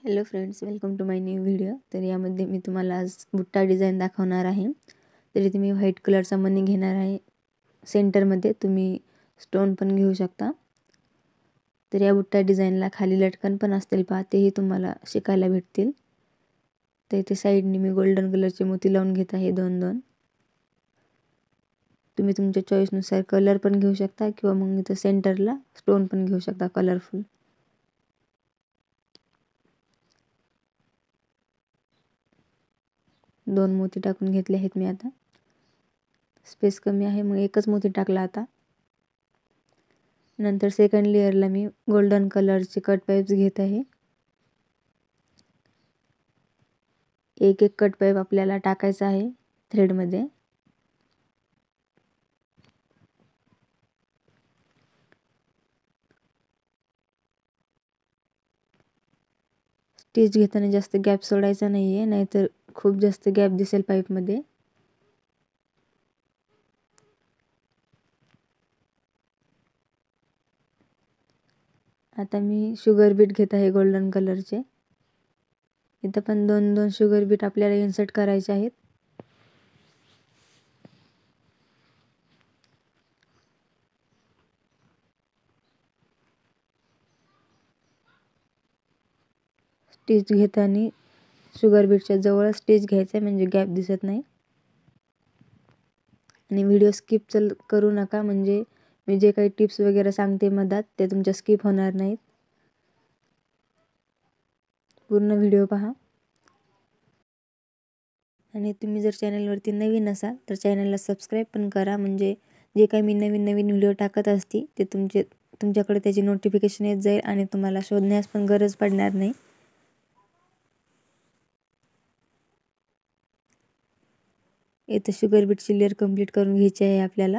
Hello friends, welcome to my new video. तर यामध्ये मी तुम्हाला आज बुट्टा डिझाईन दाखवणार आहे. तर इथे मी व्हाईट कलरचा मणी घेणार आहे. सेंटरमध्ये तुम्ही स्टोन पण घेऊ शकता. तर या बुट्टा डिझाईनला खाली लटकन पण असतील पहा, तेही तुम्हाला शिकायला भेटतील. तर इथे साईडने मी गोल्डन कलरचे मोती लावून घेत आहे, 2-2. तुम्ही तुमच्या चॉईसनुसार कलर पण घेऊ शकता किंवा मग इथं सेंटरला स्टोन पण घेऊ शकता कलरफुल. दोन मोती टाकून घेतले आहेत मी. आता स्पेस कमी आहे मग एकच मोती टाकला. आता नंतर सेकंड लेअरला मी गोल्डन कलरचे कट पाईप्स घेत आहे. एक एक कट पाईप आपल्याला टाकायचा आहे थ्रेडमध्ये. स्टिच घेताना जास्त गॅप सोडायचा नाही आहे, नाहीतर खूप जास्त गॅप दिसेल पाईपमध्ये. आता मी शुगर बीट घेत आहे गोल्डन कलरचे. इथं पण 2-2 शुगर बीट आपल्याला इन्सर्ट करायचे आहेत. स्टिच घेताना शुगर बीटच्या जवळ स्टिच घ्यायचं आहे, म्हणजे गॅप दिसत नाही. आणि व्हिडिओ स्किप करू नका, म्हणजे मी जे काही टिप्स वगैरे सांगते मधात ते तुमच्या स्किप होणार नाहीत. पूर्ण व्हिडिओ पहा. आणि तुम्ही जर चॅनलवरती नवीन असाल तर चॅनलला सबस्क्राईब पण करा, म्हणजे जे काही मी नवीन व्हिडिओ टाकत असते ते तुमच्याकडे त्याची नोटिफिकेशन येत जाईल आणि तुम्हाला शोधण्यास पण गरज पडणार नाही. इथं शुगर बीटची लेअर कंप्लीट करून घ्यायची आहे आपल्याला.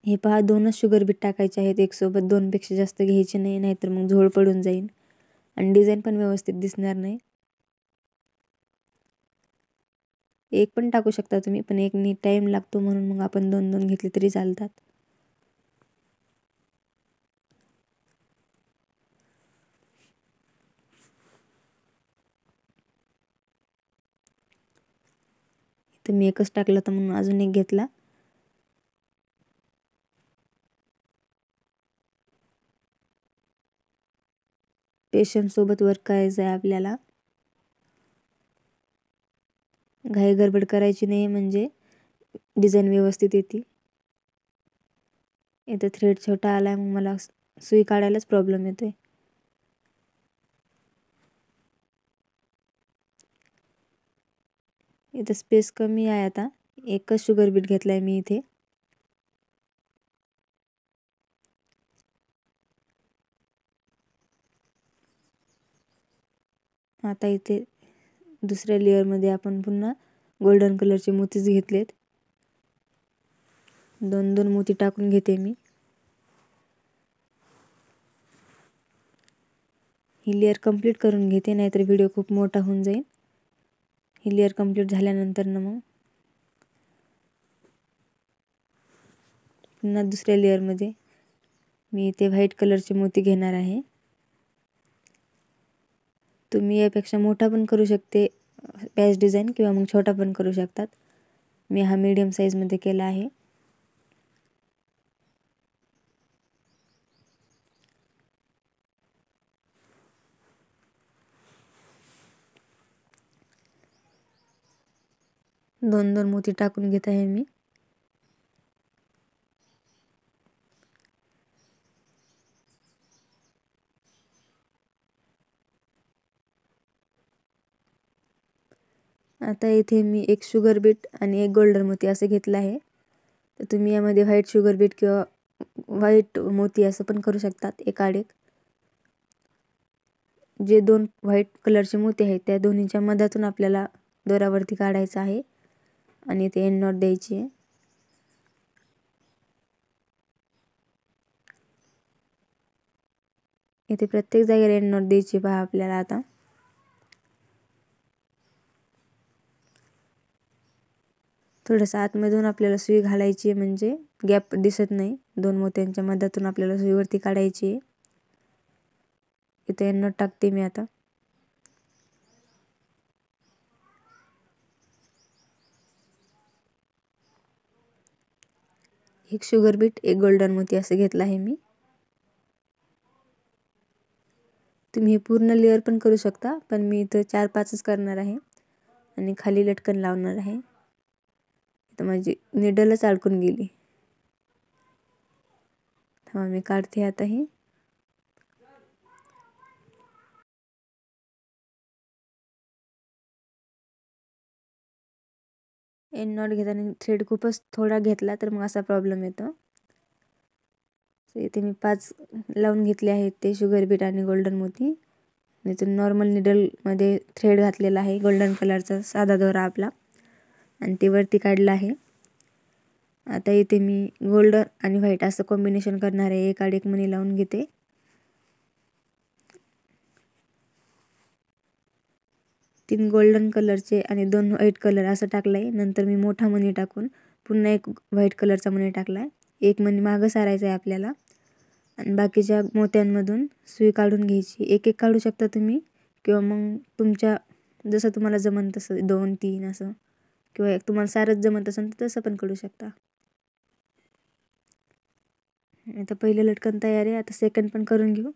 हे पहा, 2च शुगर बीट टाकायचे आहेत एकसोबत, 2पेक्षा जास्त घ्यायचे नाही, नाहीतर मग झोळ पडून जाईल आणि डिझाईन पण व्यवस्थित दिसणार नाही. एक पण टाकू शकता तुम्ही, पण एकनी टाईम लागतो म्हणून मग आपण 2-2 घेतले तरी चालतात. इथं मी एकच टाकला तर म्हणून अजून एक घेतला. पेशंट सोबत वर्क करायचं आहे आपल्याला. घाई गडबड करायची नाही, म्हणजे डिझाईन व्यवस्थित येते. इथं थ्रेड छोटा आला, मग मला सुई काढायलाच प्रॉब्लेम येतोय. इथं स्पेस कमी आहे. आता एकच शुगर बीट घेतलाय मी इथे. आता इथे दुसऱ्या लेअरमध्ये आपण पुन्हा गोल्डन कलरचे मोतीच घेतलेत. 2-2 मोती टाकून घेते मी. ही लेअर कंप्लीट करून घेते, नाहीतर व्हिडिओ खूप मोठा होऊन जाईल. ही लेअर कंप्लीट झाल्यानंतर मग पुन्हा दुसऱ्या लेअरमध्ये मी इथे व्हाईट कलरचे मोती घेणार आहे. तुम्ही यापेक्षा मोठा पण करू शकते पॅच डिझाईन, किंवा मग छोटा पण करू शकतात. मी हा मीडियम साईजमध्ये केला आहे. दोन मोती टाकून घेत आहे मी. आता इथे मी एक शुगर बीट आणि एक गोल्डन मोती असे घेतला आहे. तर तुम्ही यामध्ये व्हाईट शुगर बीट किंवा व्हाईट मोती असं पण करू शकतात, एकाड एक. जे 2 व्हाईट कलरचे मोती आहेत त्या दोन्हीच्या मधातून आपल्याला दोरावरती काढायचं आहे आणि इथे एंड नॉट द्यायची आहे. इथे प्रत्येक जागेला एंड नॉट द्यायची पहा आपल्याला. आता थोडंसं आतमधून आपल्याला सुई घालायची आहे, म्हणजे गॅप दिसत नाही. 2 मोत्यांच्या मधातून आपल्याला सुईवरती काढायची आहे. इथे एंड नॉट टाकते मी आता. एक शुगर बीट, एक गोल्डन मोती असं घेतलं आहे मी. तुम्ही हे पूर्ण लेअर पण करू शकता, पण मी इथं 4-5च करणार आहे आणि खाली लटकन लावणार आहे. तर माझी निडलच अडकून गेली. थांबा मी काढते आता ही. एंड नॉट घेताना थ्रेड खूपच थोडा घेतला तर मग असा प्रॉब्लेम येतो. इथे मी 5 लावून घेतले आहेत ते शुगर बीट आणि गोल्डन मोती. इथून नॉर्मल निडलमध्ये थ्रेड घातलेला आहे, गोल्डन कलरचा साधा दोरा आपला, आणि ते वरती काढलं आहे. आता इथे मी गोल्डन आणि व्हाईट असं कॉम्बिनेशन करणार आहे. एक आड एक मणी लावून घेते. तीन गोल्डन कलरचे आणि 2 व्हाईट कलर असं टाकलंय. नंतर मी मोठा मणी टाकून पुन्हा एक व्हाईट कलरचा मणी टाकलाय. एक मणी मागं सारायचा आहे आपल्याला आणि बाकीच्या मोत्यांमधून सुई काढून घ्यायची. एक एक काढू शकता तुम्ही, किंवा मग तुमच्या जसं तुम्हाला जमन तसं 2-3 असं, किंवा एक तुम्हाला सारच जमत असेल तर तसं पण करू शकता. आता पहिलं लटकन तयार आहे. आता सेकंड पण करून घेऊ.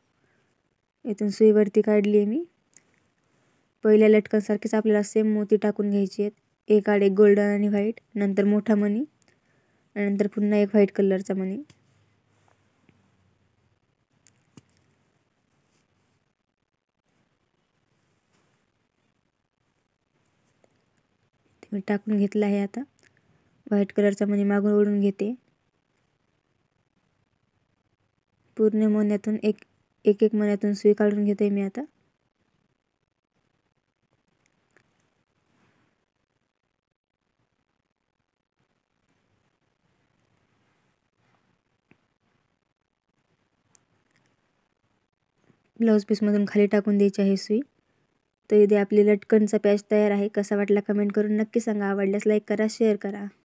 इथून सुई वरती काढली आहे मी. पहिल्या लटकनसारखीच आपल्याला सेम मोती टाकून घ्यायची आहेत. एक आड एक गोल्डन आणि व्हाईट, नंतर मोठा मणी, आणि नंतर पुन्हा एक व्हाईट कलरचा मणी. मी टाकून घेतला आहे. आता व्हाईट कलरचा मणी मागून ओढून घेते. पूर्ण मण्यातून एक एक मण्यातून सुई काढून घेते मी आता. ब्लाऊज पीसमधून खाली टाकून द्यायची आहे सुई. तर इथे आपली लटकनचा पॅच तयार आहे. कसा वाटला कमेंट करून नक्की सांगा. आवडल्यास लाईक करा, शेअर करा.